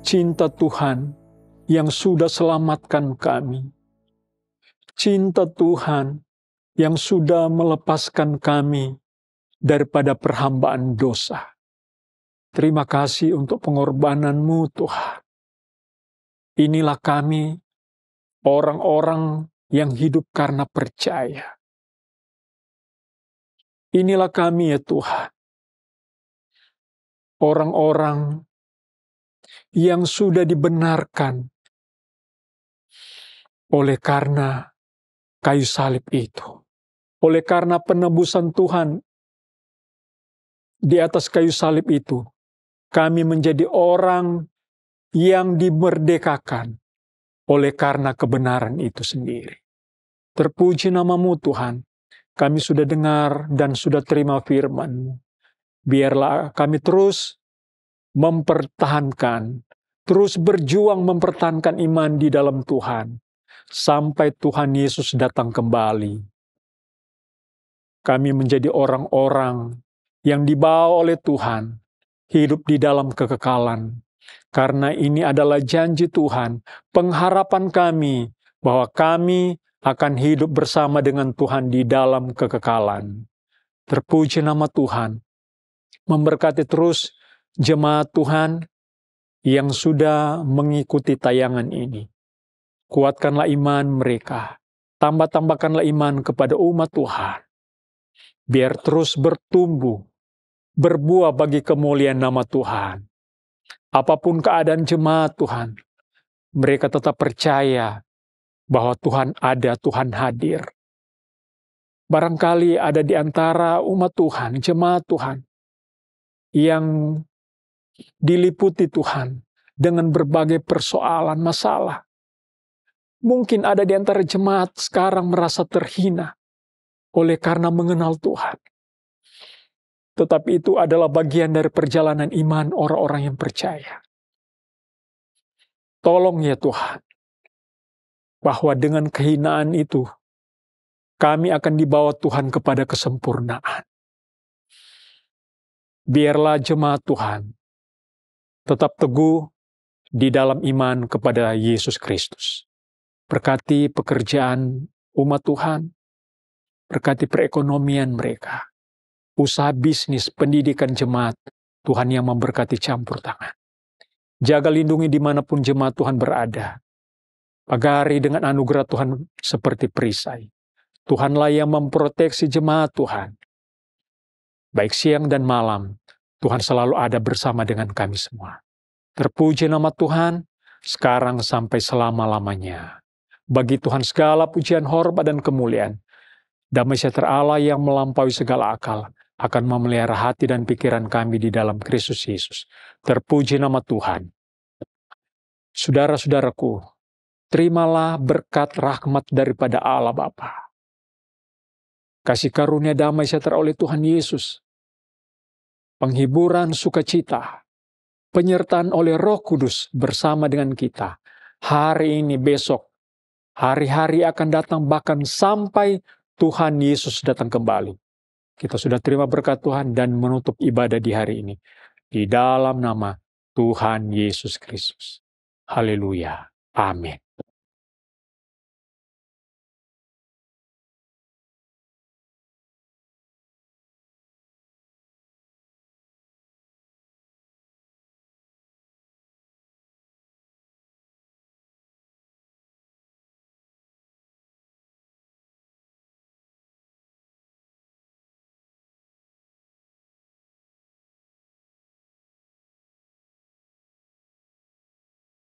cinta Tuhan yang sudah selamatkan kami. Cinta Tuhan yang sudah melepaskan kami daripada perhambaan dosa. Terima kasih untuk pengorbanan-Mu, Tuhan. Inilah kami, orang-orang yang hidup karena percaya. Inilah kami ya Tuhan, orang-orang yang sudah dibenarkan oleh karena kayu salib itu. Oleh karena penebusan Tuhan di atas kayu salib itu, kami menjadi orang yang dimerdekakan oleh karena kebenaran itu sendiri. Terpuji nama-Mu Tuhan, kami sudah dengar dan sudah terima firman-Mu. Biarlah kami terus mempertahankan, terus berjuang mempertahankan iman di dalam Tuhan, sampai Tuhan Yesus datang kembali. Kami menjadi orang-orang yang dibawa oleh Tuhan, hidup di dalam kekekalan. Karena ini adalah janji Tuhan, pengharapan kami bahwa kami akan hidup bersama dengan Tuhan di dalam kekekalan. Terpuji nama Tuhan, memberkati terus jemaat Tuhan yang sudah mengikuti tayangan ini. Kuatkanlah iman mereka, tambahkanlah iman kepada umat Tuhan. Biar terus bertumbuh, berbuah bagi kemuliaan nama Tuhan. Apapun keadaan jemaat Tuhan, mereka tetap percaya bahwa Tuhan ada, Tuhan hadir. Barangkali ada di antara umat Tuhan, jemaat Tuhan, yang diliputi Tuhan dengan berbagai persoalan, masalah. Mungkin ada di antara jemaat sekarang merasa terhina oleh karena mengenal Tuhan. Tetapi itu adalah bagian dari perjalanan iman orang-orang yang percaya. Tolong ya Tuhan, bahwa dengan kehinaan itu, kami akan dibawa Tuhan kepada kesempurnaan. Biarlah jemaat Tuhan tetap teguh di dalam iman kepada Yesus Kristus. Berkati pekerjaan umat Tuhan, berkati perekonomian mereka, usaha bisnis, pendidikan jemaat, Tuhan yang memberkati campur tangan. Jaga lindungi dimanapun jemaat Tuhan berada. Pagari dengan anugerah Tuhan seperti perisai. Tuhanlah yang memproteksi jemaat Tuhan. Baik siang dan malam, Tuhan selalu ada bersama dengan kami semua. Terpuji nama Tuhan, sekarang sampai selama-lamanya. Bagi Tuhan segala pujian, hormat, dan kemuliaan. Damai sejahtera Allah yang melampaui segala akal akan memelihara hati dan pikiran kami di dalam Kristus Yesus. Terpuji nama Tuhan. Saudara-saudaraku, terimalah berkat rahmat daripada Allah Bapa. Kasih karunia damai sejahtera oleh Tuhan Yesus. Penghiburan sukacita, penyertaan oleh Roh Kudus bersama dengan kita. Hari ini, besok, hari-hari akan datang bahkan sampai Tuhan Yesus datang kembali. Kita sudah terima berkat Tuhan dan menutup ibadah di hari ini. Di dalam nama Tuhan Yesus Kristus. Haleluya. Amin.